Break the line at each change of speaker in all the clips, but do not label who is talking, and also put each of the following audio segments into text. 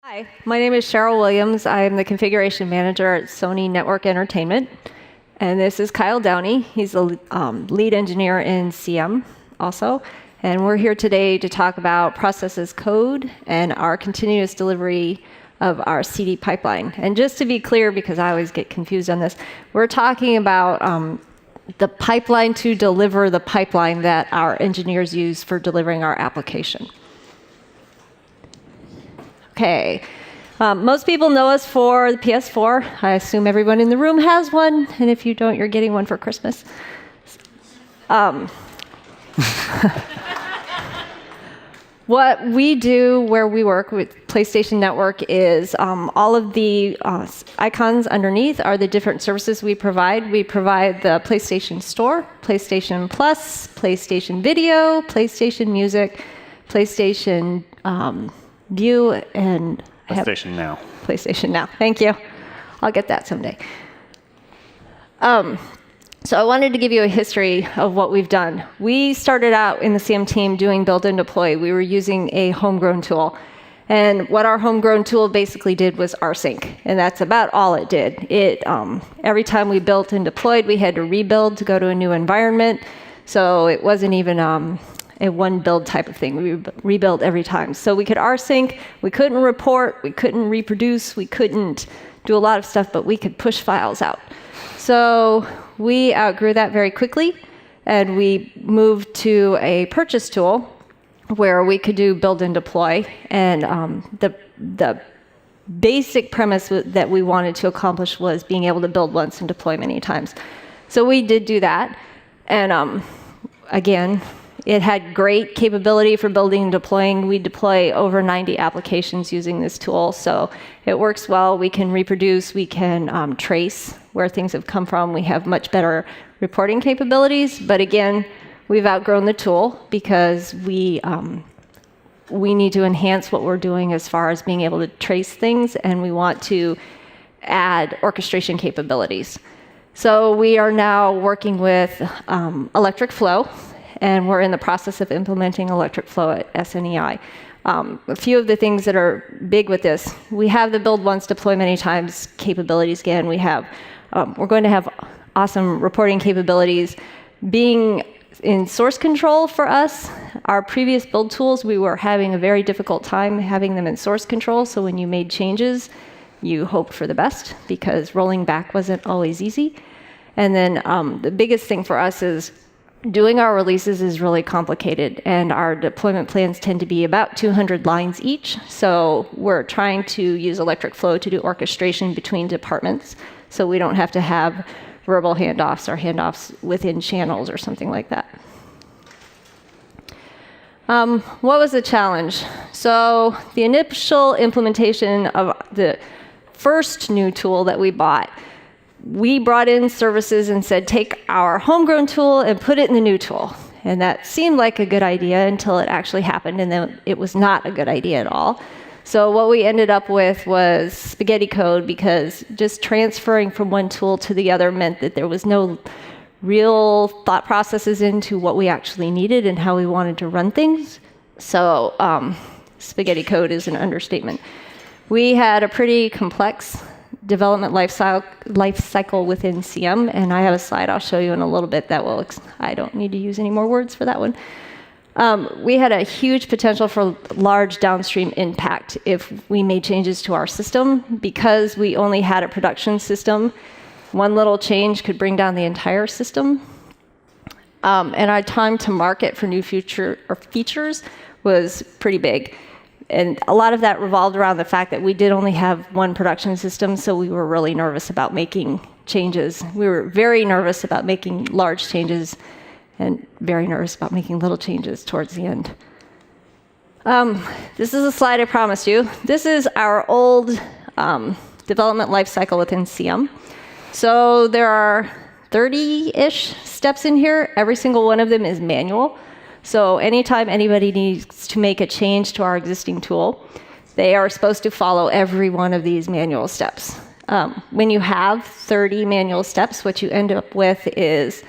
Hi, my name is Cheryl Williams. I am the configuration manager at Sony Network Entertainment. And this is Kyle Downey. He's the lead engineer in CM also. And we're here today to talk about process as code and our continuous delivery of our CD pipeline. And just to be clear, because I always get confused on this, we're talking about the pipeline to deliver the pipeline that our engineers use for delivering our application. Okay, most people know us for the PS4. I assume everyone in the room has one, and if you don't, you're getting one for Christmas. What we do where we work with PlayStation Network is all of the icons underneath are the different services we provide. We provide the PlayStation Store, PlayStation Plus, PlayStation Video, PlayStation Music, PlayStation View, and
PlayStation Now.
PlayStation Now. Thank you. I'll get that someday. So I wanted to give you a history of what we've done. We started out in the CM team doing build and deploy. We were using a homegrown tool. And what our homegrown tool basically did was rsync. And that's about all it did. Every time we built and deployed, we had to rebuild to go to a new environment. So it wasn't even a one build type of thing. We rebuilt every time. So we could rsync, we couldn't report, we couldn't reproduce, we couldn't do a lot of stuff, but we could push files out. So we outgrew that very quickly, and we moved to a purchase tool where we could do build and deploy. And the basic premise that we wanted to accomplish was being able to build once and deploy many times. So we did do that. And again, it had great capability for building and deploying. We deploy over 90 applications using this tool, so it works well. We can reproduce, we can trace where things have come from. We have much better reporting capabilities, but again, we've outgrown the tool because we need to enhance what we're doing as far as being able to trace things, and we want to add orchestration capabilities. So we are now working with ElectricFlow, and we're in the process of implementing ElectricFlow at SNEI. A few of the things that are big with this, we have the build once, deploy many times capabilities again. We're going to have awesome reporting capabilities. Being in source control for us, our previous build tools, we were having a very difficult time having them in source control. So when you made changes, you hoped for the best because rolling back wasn't always easy. And then the biggest thing for us is doing our releases is really complicated, and our deployment plans tend to be about 200 lines each. So we're trying to use ElectricFlow to do orchestration between departments, so we don't have to have verbal handoffs or handoffs within channels or something like that. What was the challenge? So the initial implementation of the first new tool that we bought, we brought in services and said, take our homegrown tool and put it in the new tool. And that seemed like a good idea until it actually happened, and then it was not a good idea at all. So what we ended up with was spaghetti code, because just transferring from one tool to the other meant that there was no real thought processes into what we actually needed and how we wanted to run things. So spaghetti code is an understatement. We had a pretty complex development life cycle within CM, and I have a slide I'll show you in a little bit that will, I don't need to use any more words for that one. We had a huge potential for large downstream impact if we made changes to our system. Because we only had a production system, one little change could bring down the entire system. And our time to market for new features was pretty big. And a lot of that revolved around the fact that we did only have one production system, so we were really nervous about making changes. We were very nervous about making large changes and very nervous about making little changes towards the end. This is a slide I promised you. This is our old development life cycle within CM. So there are 30-ish steps in here. Every single one of them is manual. So anytime anybody needs to make a change to our existing tool, they are supposed to follow every one of these manual steps. When you have 30 manual steps, what you end up with is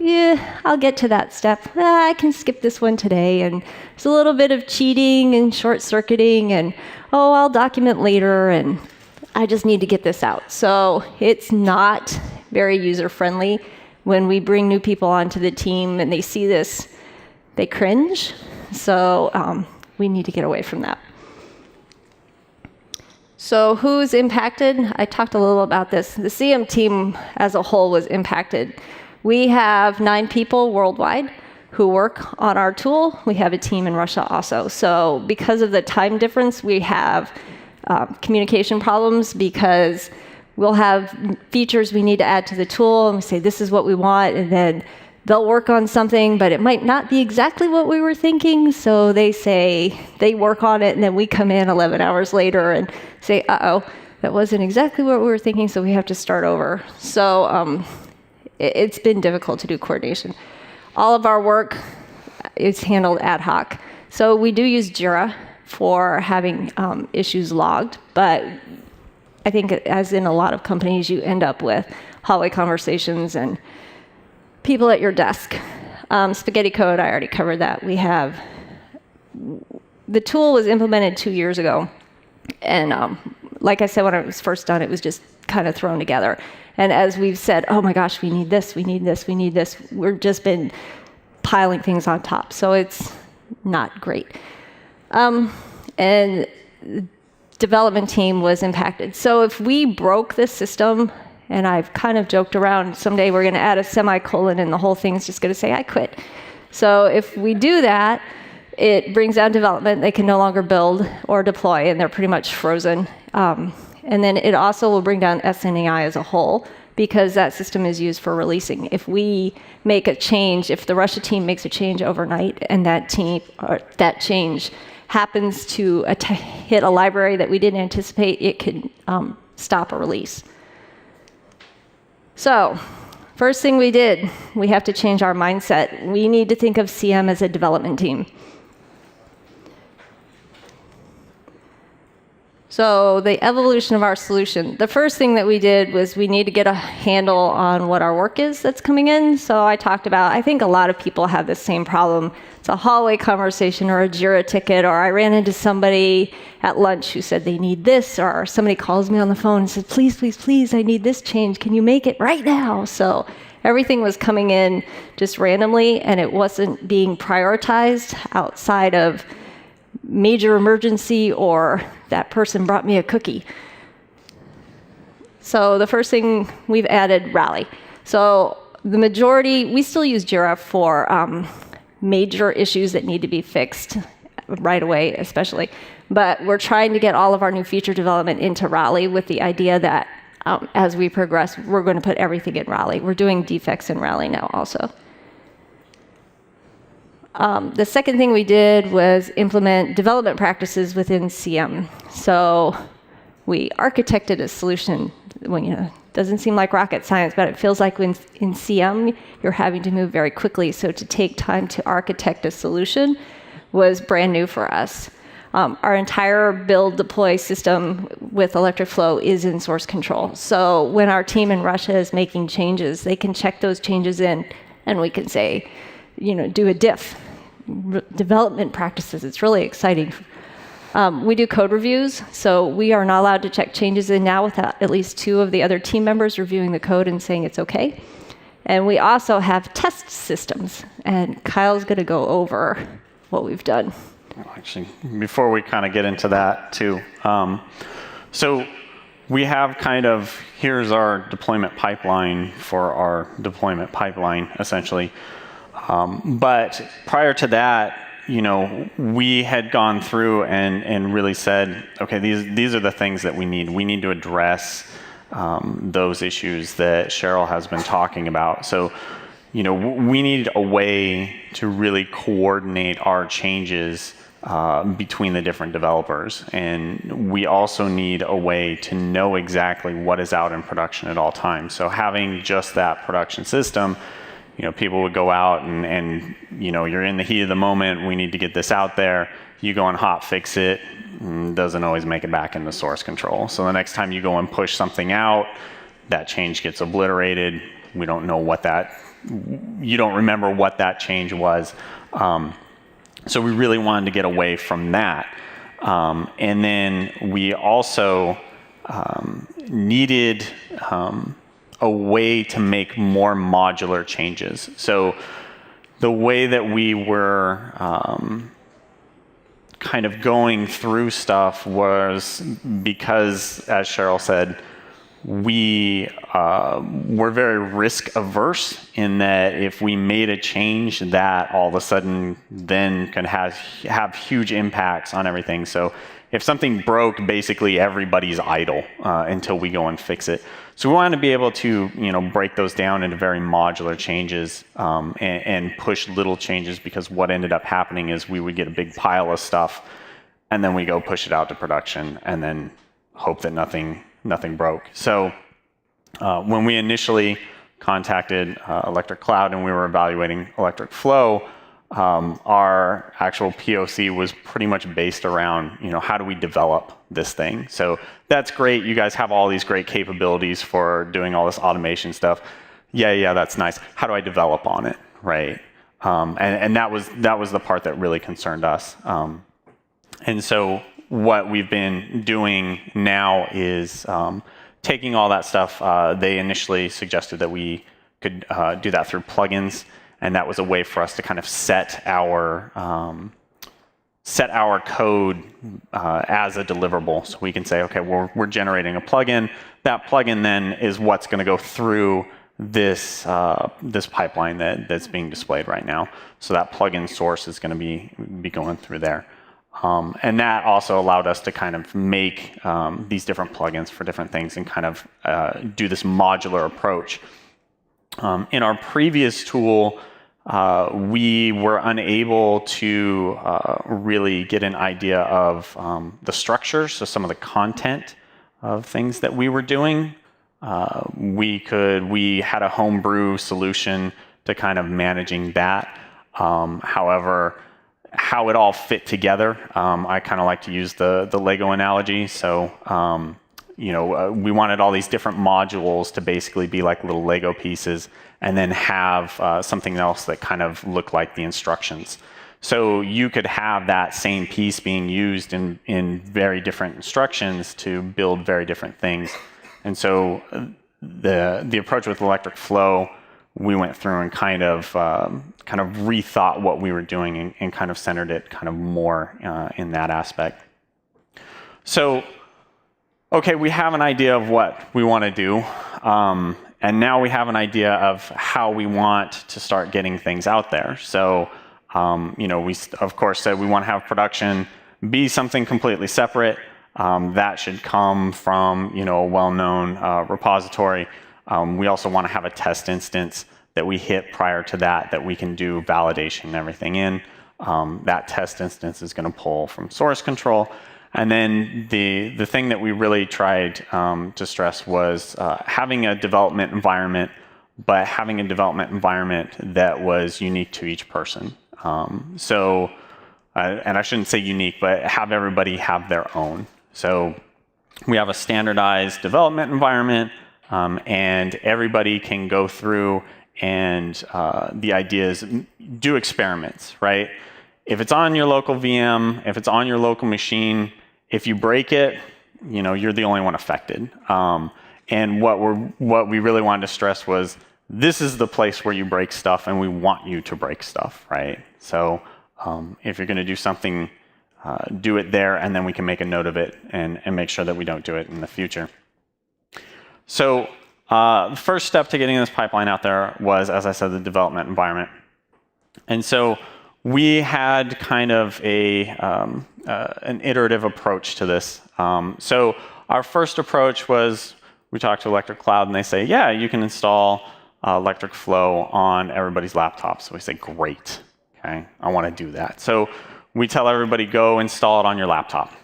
yeah, I'll get to that step. I can skip this one today. And there's a little bit of cheating and short-circuiting and, oh, I'll document later, and I just need to get this out. So it's not very user-friendly. When we bring new people onto the team and they see this, they cringe. So we need to get away from that. So who's impacted? I talked a little about this. The CM team as a whole was impacted. We have 9 people worldwide who work on our tool. We have a team in Russia also. So because of the time difference, we have communication problems because we'll have features we need to add to the tool, and we say, this is what we want, and then they'll work on something, but it might not be exactly what we were thinking, so they say they work on it, and then we come in 11 hours later and say, uh-oh, that wasn't exactly what we were thinking, so we have to start over. So it's been difficult to do coordination. All of our work is handled ad hoc. So we do use Jira for having issues logged, but I think as in a lot of companies, you end up with hallway conversations and people at your desk. Spaghetti code, I already covered that. We have, the tool was implemented 2 years ago. And like I said, when it was first done, it was just kind of thrown together. And as we've said, oh my gosh, we need this, we need this, we need this, we've just been piling things on top. So it's not great. And the development team was impacted. So if we broke this system, and I've kind of joked around, someday we're going to add a semicolon and the whole thing's just going to say, I quit. So if we do that, it brings down development. They can no longer build or deploy, and they're pretty much frozen. And then it also will bring down SNAI as a whole, because that system is used for releasing. If we make a change, if the Russia team makes a change overnight, and that change happens to hit a library that we didn't anticipate, it could stop a release. So, first thing we did, we have to change our mindset. We need to think of CM as a development team. So the evolution of our solution. The first thing that we did was we need to get a handle on what our work is that's coming in. So I talked about, I think a lot of people have this same problem. It's a hallway conversation or a Jira ticket, or I ran into somebody at lunch who said they need this, or somebody calls me on the phone and said, please, please, please, I need this change. Can you make it right now? So everything was coming in just randomly, and it wasn't being prioritized outside of major emergency or that person brought me a cookie. So the first thing we've added, Rally. So the majority, we still use Jira for major issues that need to be fixed right away, especially. But we're trying to get all of our new feature development into Rally with the idea that as we progress, we're going to put everything in Rally. We're doing defects in Rally now also. The second thing we did was implement development practices within CM. So we architected a solution. Doesn't seem like rocket science, but it feels like in CM, you're having to move very quickly. So to take time to architect a solution was brand new for us. Our entire build deploy system with ElectricFlow is in source control. So when our team in Russia is making changes, they can check those changes in, and we can say, do a diff, development practices. It's really exciting. We do code reviews, so we are not allowed to check changes in now without at least 2 of the other team members reviewing the code and saying it's okay. And we also have test systems, and Kyle's going to go over what we've done.
Actually, before we kind of get into that too, so we have here's our deployment pipeline for our deployment pipeline, essentially. But prior to that, we had gone through and really said, okay, these are the things that we need. We need to address those issues that Cheryl has been talking about. So, we need a way to really coordinate our changes between the different developers. And we also need a way to know exactly what is out in production at all times. So having just that production system, people would go out and you're in the heat of the moment, we need to get this out there. You go and hot fix it, doesn't always make it back into source control. So the next time you go and push something out, that change gets obliterated. We don't know what that you don't remember what that change was. So we really wanted to get away from that. And then we also needed a way to make more modular changes. So the way that we were kind of going through stuff was because, as Cheryl said, we were very risk averse in that if we made a change, that all of a sudden then can have huge impacts on everything. So if something broke, basically everybody's idle until we go and fix it. So we wanted to be able to, break those down into very modular changes and push little changes, because what ended up happening is we would get a big pile of stuff and then we go push it out to production and then hope that nothing broke. So when we initially contacted Electric Cloud and we were evaluating ElectricFlow, our actual POC was pretty much based around, how do we develop this thing? So that's great. You guys have all these great capabilities for doing all this automation stuff. Yeah, that's nice. How do I develop on it, right? And that was the part that really concerned us. And so what we've been doing now is taking all that stuff. They initially suggested that we could do that through plugins, and that was a way for us to kind of set our code as a deliverable. So we can say, okay, we're generating a plugin. That plugin then is what's going to go through this pipeline that's being displayed right now. So that plugin source is going to be going through there. And that also allowed us to kind of make these different plugins for different things and kind of do this modular approach. In our previous tool, we were unable to really get an idea of the structure, so some of the content of things that we were doing. We had a homebrew solution to kind of managing that. However, how it all fit together, I kind of like to use the Lego analogy. So, we wanted all these different modules to basically be like little Lego pieces, and then have something else that kind of looked like the instructions. So you could have that same piece being used in very different instructions to build very different things. And so the approach with ElectricFlow, we went through and kind of rethought what we were doing and kind of centered it kind of more in that aspect. So, okay, we have an idea of what we want to do, and now we have an idea of how we want to start getting things out there. So, we of course said we want to have production be something completely separate. That should come from a well-known repository. We also want to have a test instance that we hit prior to that we can do validation and everything in. That test instance is going to pull from source control. And then the thing that we really tried to stress was having a development environment, but having a development environment that was unique to each person. And I shouldn't say unique, but have everybody have their own. So we have a standardized development environment, and everybody can go through and the idea is do experiments, right? If it's on your local VM, if it's on your local machine, if you break it, you're the only one affected. And what we really wanted to stress was this is the place where you break stuff, and we want you to break stuff, right? So if you're going to do something, do it there, and then we can make a note of it and make sure that we don't do it in the future. So the first step to getting this pipeline out there was, as I said, the development environment. And so we had kind of an iterative approach to this. So our first approach was we talked to Electric Cloud, and they say, yeah, you can install ElectricFlow on everybody's laptop. So we say, great, okay, I want to do that. So we tell everybody, go install it on your laptop.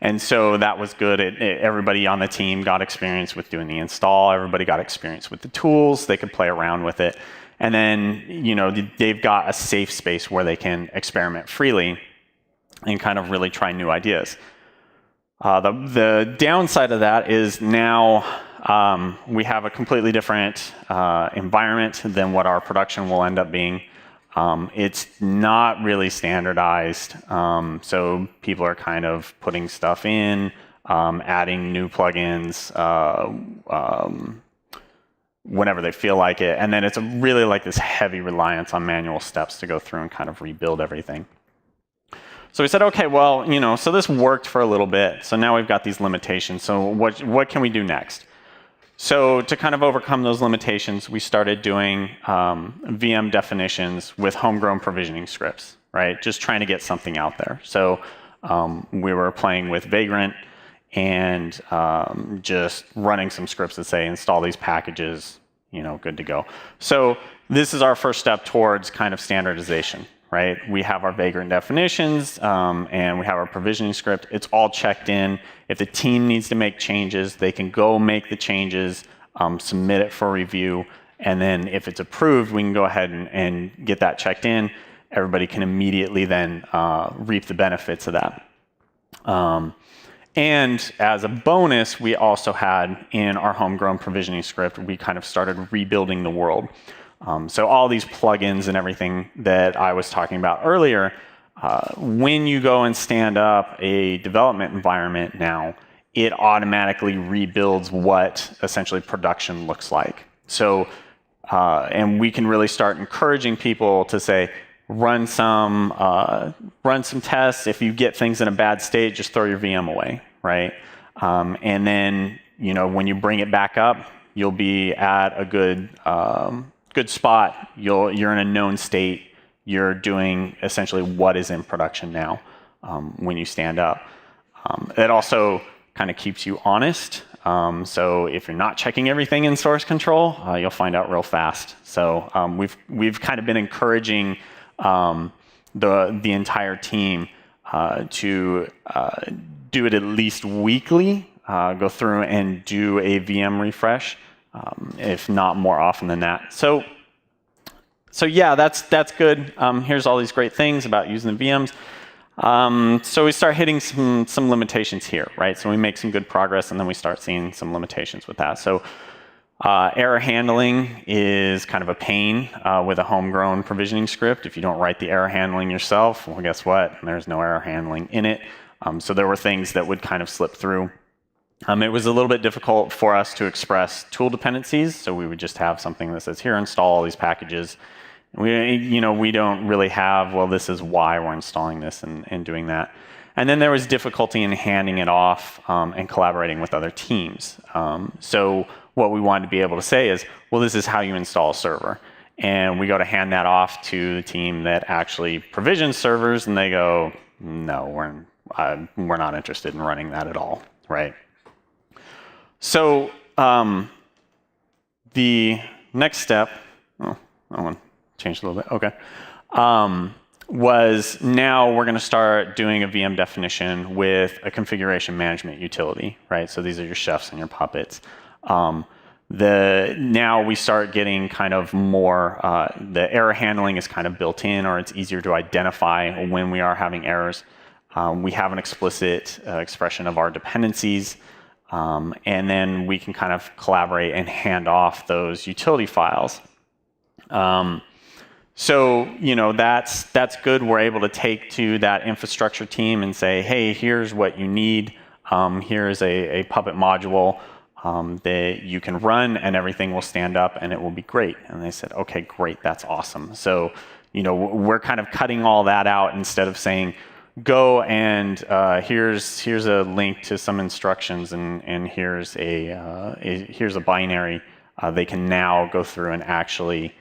And so that was good. Everybody on the team got experience with doing the install. Everybody got experience with the tools. They could play around with it. And then, they've got a safe space where they can experiment freely and kind of really try new ideas. The downside of that is now we have a completely different environment than what our production will end up being. It's not really standardized, so people are kind of putting stuff in, adding new plugins whenever they feel like it, and then it's really like this heavy reliance on manual steps to go through and kind of rebuild everything. So we said, okay, well, so this worked for a little bit, so now we've got these limitations, so what can we do next? So to kind of overcome those limitations, we started doing VM definitions with homegrown provisioning scripts, right? Just trying to get something out there. So we were playing with Vagrant and just running some scripts that say install these packages, good to go. So this is our first step towards kind of standardization, right? We have our Vagrant definitions and we have our provisioning script. It's all checked in. If the team needs to make changes, they can go make the changes, submit it for review, and then if it's approved, we can go ahead and get that checked in. Everybody can immediately then reap the benefits of that. And as a bonus, we also had in our homegrown provisioning script, we kind of started rebuilding the world. So all these plugins and everything that I was talking about earlier, when you go and stand up a development environment now, it automatically rebuilds what essentially production looks like. So, and we can really start encouraging people to say, run some tests. If you get things in a bad state, just throw your VM away, right? And then, when you bring it back up, you'll be at a good spot. You're in a known state. You're doing essentially what is in production now when you stand up. It also kind of keeps you honest. So if you're not checking everything in source control, you'll find out real fast. So we've kind of been encouraging the entire team to do it at least weekly, go through and do a VM refresh, if not more often than that. So yeah, that's good. Here's all these great things about using the VMs. So we start hitting some limitations here, right? So we make some good progress, and then we start seeing some limitations with that. So error handling is kind of a pain with a homegrown provisioning script. If you don't write the error handling yourself, well, guess what? There's no error handling in it. So there were things that would kind of slip through. It was a little bit difficult for us to express tool dependencies, so we would just have something that says, here, install all these packages. We don't really have, well, this is why we're installing this and doing that. And then there was difficulty in handing it off and collaborating with other teams. So what we wanted to be able to say is, well, this is how you install a server. And we go to hand that off to the team that actually provisions servers, and they go, no, we're not interested in running that at all, right? So the next step, that one changed a little bit, okay, was now we're going to start doing a VM definition with a configuration management utility, right? So these are your chefs and your puppets. Now we start getting kind of more, the error handling is kind of built in, or it's easier to identify when we are having errors. We have an explicit expression of our dependencies. And then we can kind of collaborate and hand off those utility files. So, that's good. We're able to take to that infrastructure team and say, hey, here's what you need. Here's a Puppet module that you can run, and everything will stand up, and it will be great. And they said, okay, great, that's awesome. So, we're kind of cutting all that out instead of saying, go and here's a link to some instructions, and here's a binary. They can now go through and actually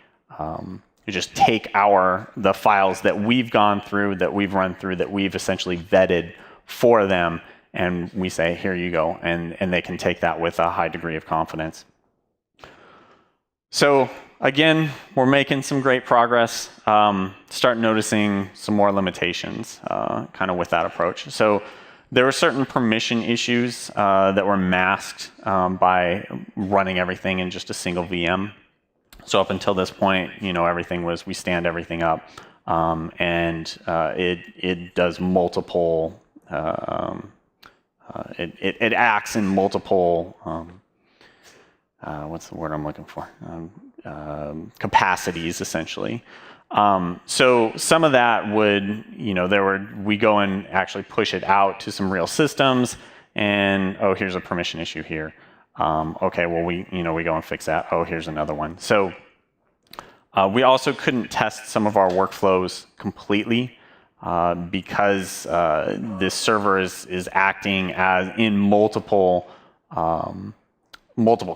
just take the files that we've gone through, that we've run through, that we've essentially vetted for them, and we say, here you go, and they can take that with a high degree of confidence. So again, we're making some great progress. Start noticing some more limitations kind of with that approach. So there were certain permission issues that were masked by running everything in just a single VM. So up until this point, everything was, we stand everything up, and it does multiple, it acts in multiple what's the word I'm looking for? Capacities, essentially. So some of that would, we go and actually push it out to some real systems, and oh, here's a permission issue here. Okay, well we go and fix that. Oh, here's another one. So we also couldn't test some of our workflows completely because this server is acting as in multiple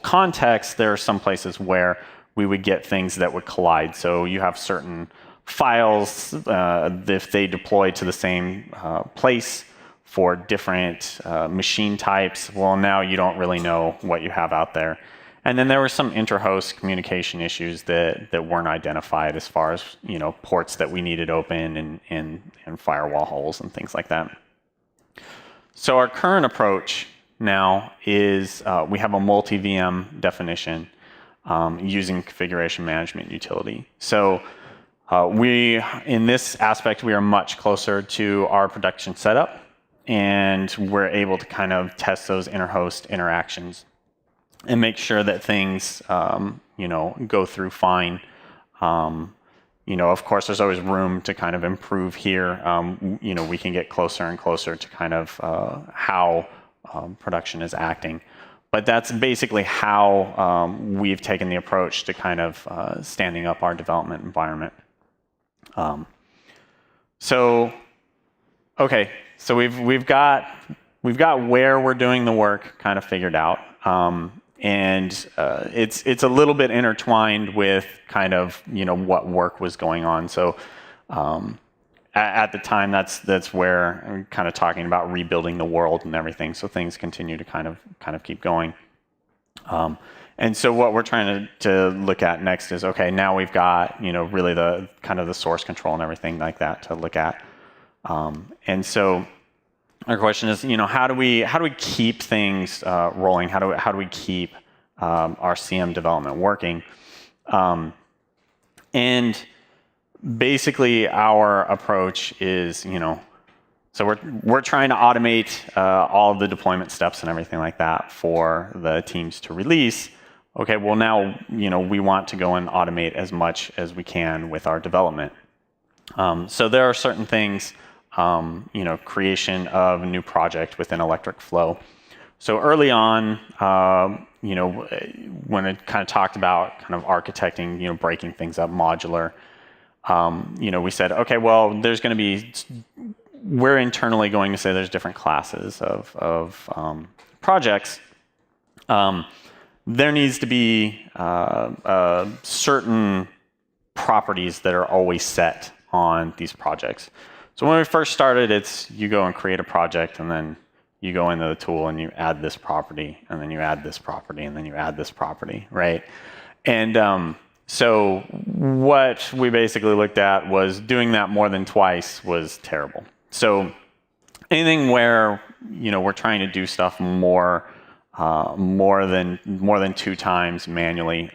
contexts. There are some places where we would get things that would collide. So you have certain files, if they deploy to the same place for different machine types, well, now you don't really know what you have out there. And then there were some inter-host communication issues that weren't identified as far as ports that we needed open and firewall holes and things like that. So our current approach now is we have a multi-VM definition using configuration management utility. So in this aspect, we are much closer to our production setup, and we're able to kind of test those inter-host interactions and make sure that things go through fine. Of course, there's always room to kind of improve here. We can get closer and closer to kind of how production is acting. But that's basically how we've taken the approach to kind of standing up our development environment. So we've got where we're doing the work kind of figured out. And it's a little bit intertwined with kind of what work was going on. So at the time, that's where I'm kind of talking about rebuilding the world and everything. So things continue to kind of keep going. And so what we're trying to look at next is, okay, now we've got really the kind of the source control and everything like that to look at. And so our question is, how do we keep things rolling? How do we keep our CM development working? And basically, our approach is, so we're trying to automate all of the deployment steps and everything like that for the teams to release. Okay, well now we want to go and automate as much as we can with our development. So there are certain things. Creation of a new project within ElectricFlow. So early on, when it kind of talked about kind of architecting, breaking things up modular, we said, okay, well, we're internally going to say there's different classes of projects. There needs to be certain properties that are always set on these projects. So when we first started, it's you go and create a project, and then you go into the tool and you add this property, and then you add this property, and then you add this property, right? And so what we basically looked at was doing that more than twice was terrible. So anything where we're trying to do stuff more than 2 times manually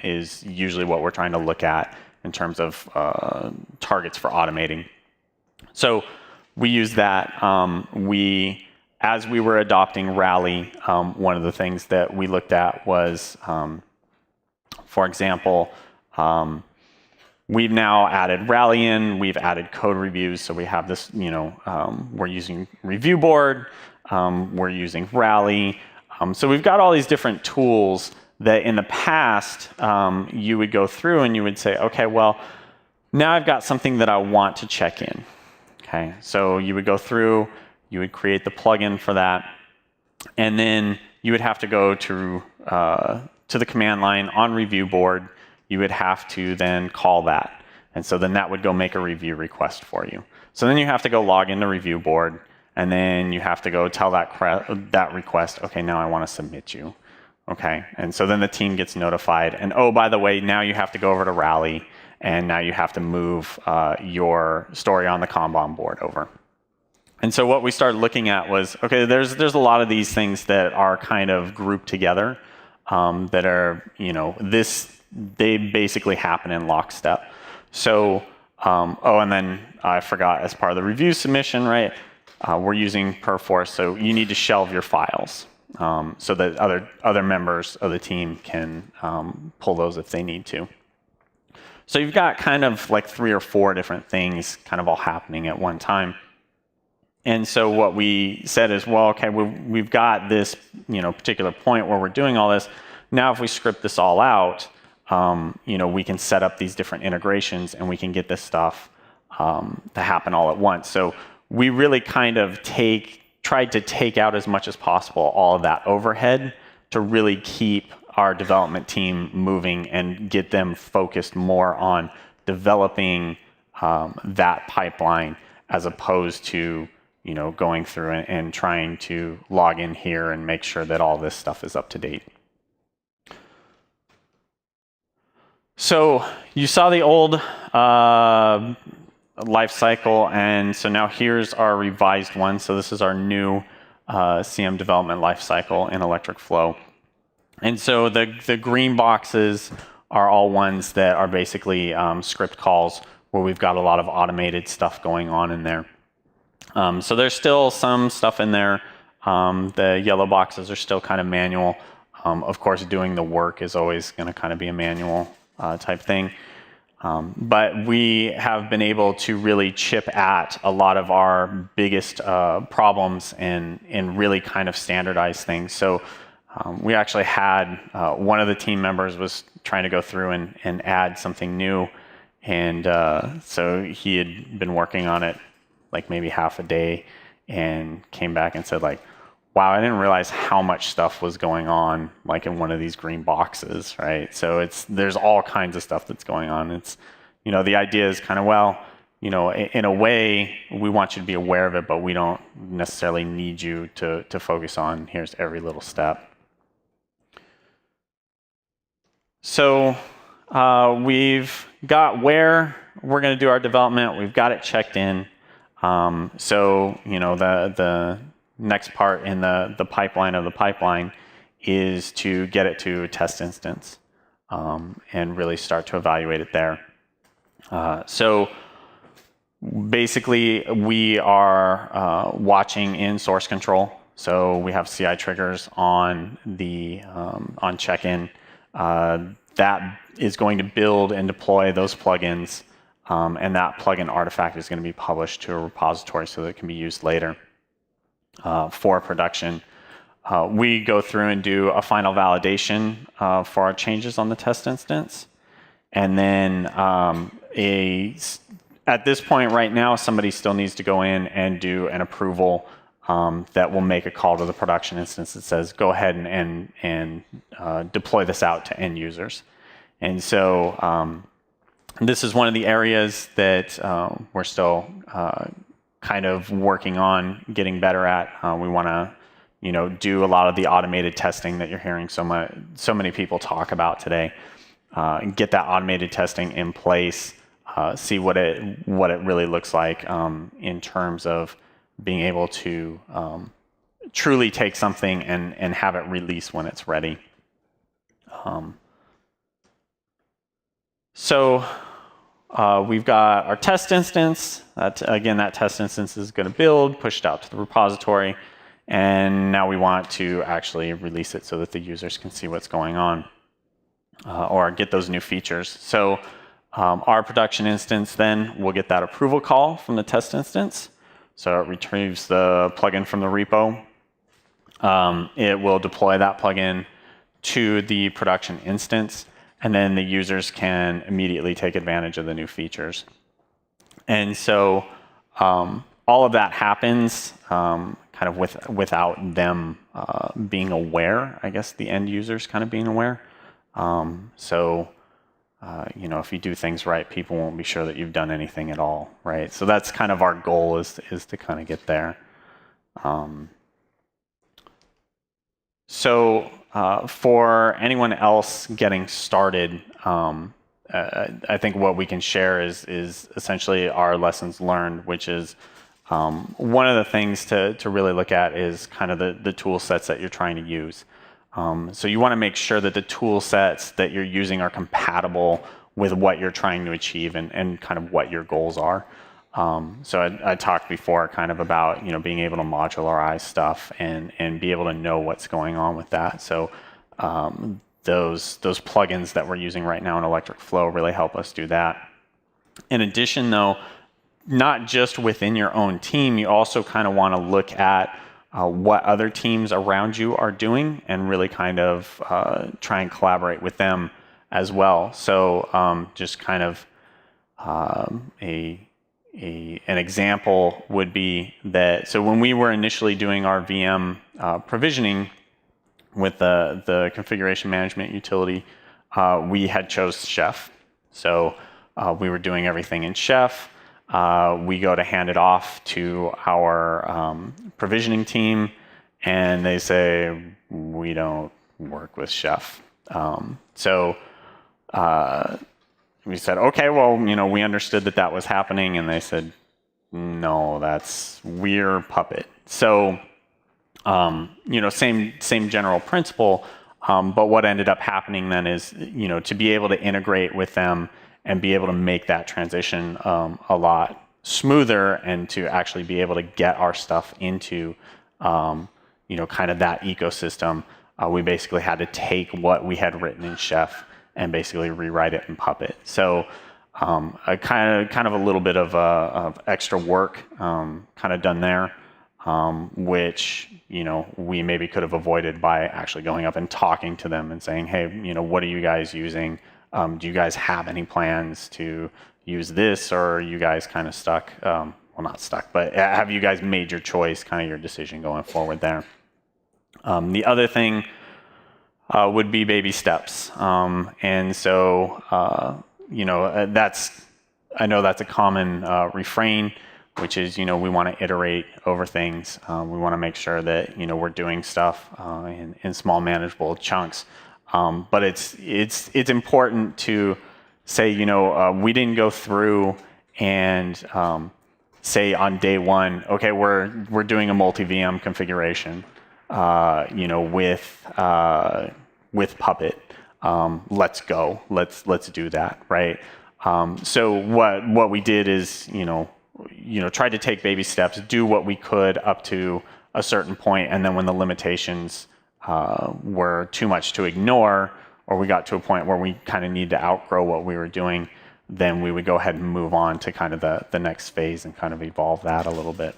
is usually what we're trying to look at in terms of targets for automating. So we use that. As we were adopting Rally, one of the things that we looked at was, for example, we've now added Rally in. We've added code reviews. So we have this, we're using Review Board. We're using Rally. So we've got all these different tools that in the past you would go through and you would say, okay, well, now I've got something that I want to check in. Okay, so you would go through, you would create the plugin for that, and then you would have to go to the command line on Review Board. You would have to then call that, and so then that would go make a review request for you. So then you have to go log into Review Board, and then you have to go tell that request, okay, now I want to submit you. Okay, and so then the team gets notified, and oh, by the way, now you have to go over to Rally, and now you have to move your story on the Kanban board over. And so what we started looking at was, okay, there's a lot of these things that are kind of grouped together that are, they basically happen in lockstep. So, and then I forgot, as part of the review submission, right, we're using Perforce, so you need to shelve your files. so that other members of the team can pull those if they need to. So you've got kind of like 3 or 4 different things kind of all happening at one time. And so what we said is, well, okay, we've got this particular point where we're doing all this. Now if we script this all out, we can set up these different integrations and we can get this stuff to happen all at once. So we really kind of tried to take out as much as possible all of that overhead to really keep our development team moving and get them focused more on developing that pipeline as opposed to going through and trying to log in here and make sure that all this stuff is up to date. So you saw the old life cycle, and so now here's our revised one. So this is our new CM development life cycle in ElectricFlow. And so the green boxes are all ones that are basically script calls where we've got a lot of automated stuff going on in there. So there's still some stuff in there. The yellow boxes are still kind of manual. Of course, doing the work is always going to kind of be a manual type thing. But we have been able to really chip at a lot of our biggest problems and really kind of standardize things. So we actually had one of the team members was trying to go through and add something new. And so he had been working on it like maybe half a day and came back and said like, wow, I didn't realize how much stuff was going on like in one of these green boxes, right? So there's all kinds of stuff that's going on. It's, the idea is kind of, well, in a way, we want you to be aware of it, but we don't necessarily need you to focus on here's every little step. So we've got where we're going to do our development. We've got it checked in. So the next part in the pipeline of the pipeline is to get it to a test instance and really start to evaluate it there. So basically, we are watching in source control. So we have CI triggers on the on check-in. That is going to build and deploy those plugins, and that plugin artifact is going to be published to a repository so that it can be used later for production. We go through and do a final validation for our changes on the test instance. And then at this point right now, somebody still needs to go in and do an approval that will make a call to the production instance that says, go ahead and deploy this out to end users. And so this is one of the areas that we're still kind of working on getting better at. We want to do a lot of the automated testing that you're hearing so many people talk about today. Get that automated testing in place, see what it really looks like in terms of being able to truly take something and have it release when it's ready. So we've got our test instance. That test instance is going to build, push it out to the repository, and now we want to actually release it so that the users can see what's going on or get those new features. So our production instance then will get that approval call from the test instance. So it retrieves the plugin from the repo. It will deploy that plugin to the production instance, and then the users can immediately take advantage of the new features. And so all of that happens kind of without them being aware, I guess the end users kind of being aware. If you do things right, people won't be sure that you've done anything at all, right? So that's kind of our goal is to kind of get there. For anyone else getting started, I think what we can share is essentially our lessons learned, which is one of the things to really look at is kind of the tool sets that you're trying to use. So you want to make sure that the tool sets that you're using are compatible with what you're trying to achieve and kind of what your goals are. So I talked before kind of about, being able to modularize stuff and be able to know what's going on with that. So those plugins that we're using right now in ElectricFlow really help us do that. In addition, though, not just within your own team, you also kind of want to look at what other teams around you are doing and really kind of try and collaborate with them as well. So just kind of an example would be that, so when we were initially doing our VM provisioning with the configuration management utility, we had chose Chef. So we were doing everything in Chef. We go to hand it off to our provisioning team, and they say, we don't work with Chef. So we said, okay, well, we understood that was happening, and they said, no, we're Puppet. So, same general principle, but what ended up happening then is, to be able to integrate with them and be able to make that transition a lot smoother, and to actually be able to get our stuff into, kind of that ecosystem, we basically had to take what we had written in Chef and basically rewrite it in Puppet. So a kind of a little bit of extra work kind of done there, which we maybe could have avoided by actually going up and talking to them and saying, hey, what are you guys using? Do you guys have any plans to use this, or are you guys kind of stuck? Well, not stuck, but have you guys made your choice, kind of your decision going forward there? The other thing would be baby steps. And so, I know that's a common refrain, which is, we want to iterate over things. We want to make sure that, we're doing stuff in small manageable chunks. But it's important to say, we didn't go through and say on day one, okay, we're doing a multi-VM configuration, with Puppet. Let's go. Let's do that, right? So what we did is, tried to take baby steps, do what we could up to a certain point, and then when the limitations were too much to ignore, or we got to a point where we kind of need to outgrow what we were doing, then we would go ahead and move on to kind of the next phase and kind of evolve that a little bit.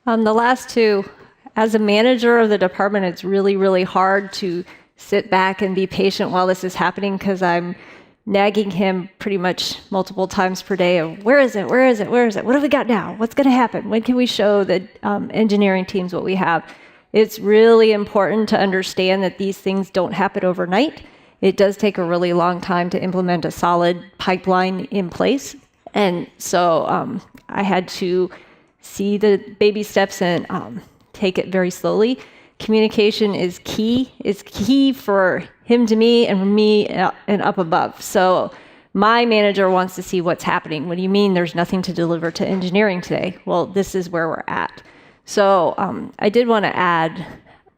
The last two, as a manager of the department, it's really, really hard to sit back and be patient while this is happening, because I'm nagging him pretty much multiple times per day of, where is it? Where is it? Where is it? What have we got now? What's going to happen? When can we show the engineering teams what we have? It's really important to understand that these things don't happen overnight. It does take a really long time to implement a solid pipeline in place. And so I had to see the baby steps and take it very slowly. Communication is key. It's key for him to me and from me and up above. So my manager wants to see what's happening. What do you mean there's nothing to deliver to engineering today? Well, this is where we're at. So I did want to add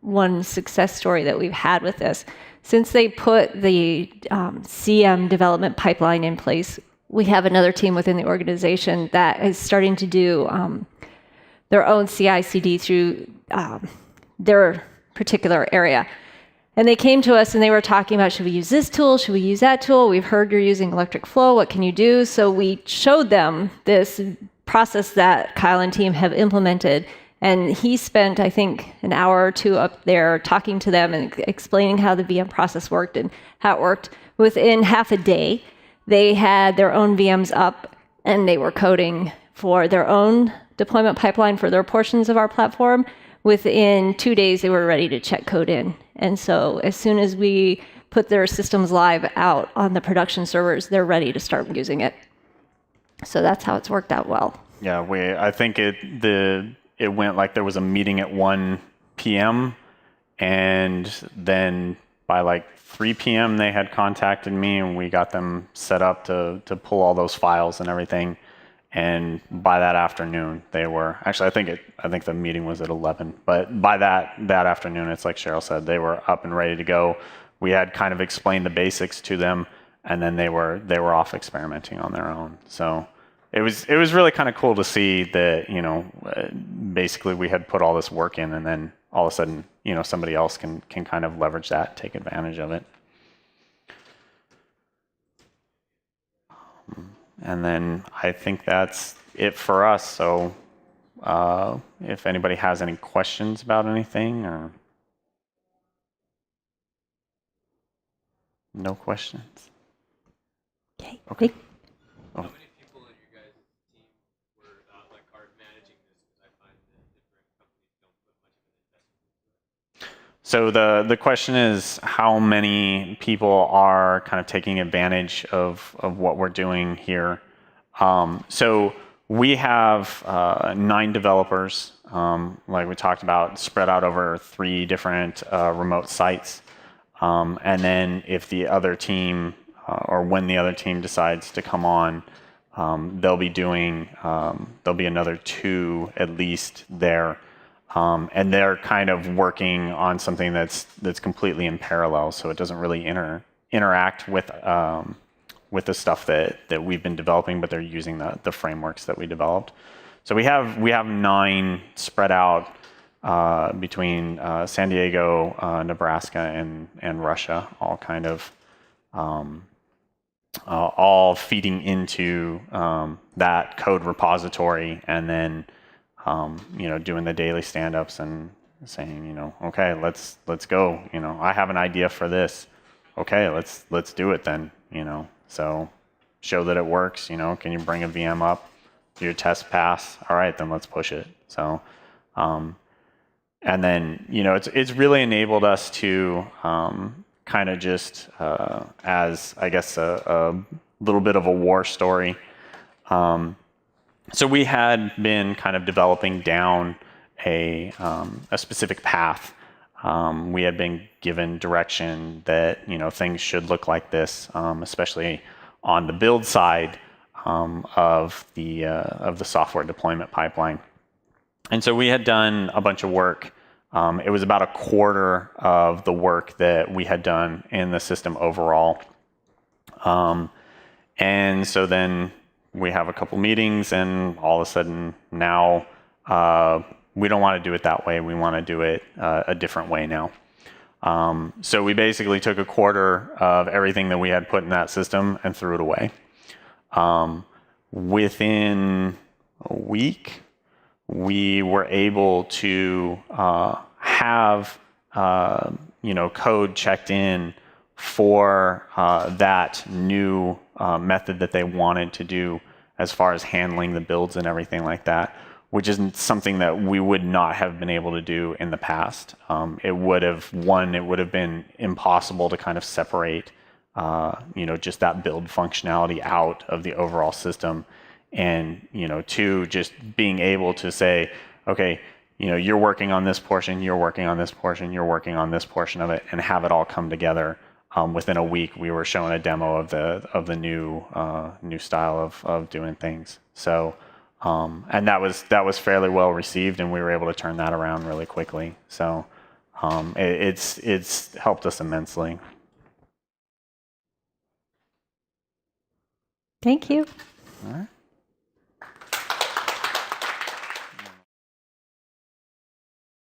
one success story that we've had with this. Since they put the CM development pipeline in place, we have another team within the organization that is starting to do their own CI/CD through their particular area. And they came to us and they were talking about, should we use this tool? Should we use that tool? We've heard you're using ElectricFlow. What can you do? So we showed them this process that Kyle and team have implemented. And he spent, I think, an hour or two up there talking to them and explaining how the VM process worked and how it worked. Within half a day, they had their own VMs up and they were coding for their own deployment pipeline for their portions of our platform. Within 2 days, they were ready to check code in. And so as soon as we put their systems live out on the production servers, they're ready to start using it. So that's how it's worked out well.
Yeah, I think it went like there was a meeting at 1 p.m. and then by like 3 p.m. they had contacted me and we got them set up to pull all those files and everything. And by that afternoon, they were actually, I think the meeting was at 11. But by that afternoon, it's like Cheryl said, they were up and ready to go. We had kind of explained the basics to them, and then they were off experimenting on their own. So it was really kind of cool to see that, you know, basically we had put all this work in, and then all of a sudden, you know, somebody else can kind of leverage that, take advantage of it. And then I think that's it for us. So if anybody has any questions about anything, or no questions.
Okay.
Okay.
How many people on your guys' team were are managing this? Because I find that different companies don't put much of an investment into it.
So the question is, how many people are kind of taking advantage of what we're doing here? So we have 9 developers, like we talked about, spread out over 3 different remote sites. And then if the other team, or when the other team decides to come on, they'll be doing, there'll be another 2 at least there. And they're kind of working on something that's completely in parallel, so it doesn't really interact with the stuff that we've been developing, but they're using the frameworks that we developed. So we have 9 spread out between San Diego, Nebraska, and Russia, all kind of all feeding into that code repository, and then you know, doing the daily stand-ups and saying, you know, okay, let's go. You know, I have an idea for this. Okay, let's do it then. You know, so show that it works. You know, can you bring a VM up? Do your test pass? All right, then let's push it. So, and then, you know, it's really enabled us to kind of just as, I guess, a little bit of a war story. So we had been kind of developing down a specific path. We had been given direction that, you know, things should look like this, especially on the build side of the software deployment pipeline. And so we had done a bunch of work. It was about a quarter of the work that we had done in the system overall. And so then we have a couple meetings, and all of a sudden now we don't want to do it that way. We want to do it a different way now. So we basically took a quarter of everything that we had put in that system and threw it away. Within a week, we were able to have you know, code checked in for that new method that they wanted to do as far as handling the builds and everything like that, which isn't something that we would not have been able to do in the past. It would have been impossible to kind of separate you know, just that build functionality out of the overall system. And, you know, 2, just being able to say, okay, you know, you're working on this portion, you're working on this portion, you're working on this portion of it, and have it all come together. Within a week, we were showing a demo of the new style of doing things. So, and that was fairly well received, and we were able to turn that around really quickly. So, it's helped us immensely.
Thank you.
All right.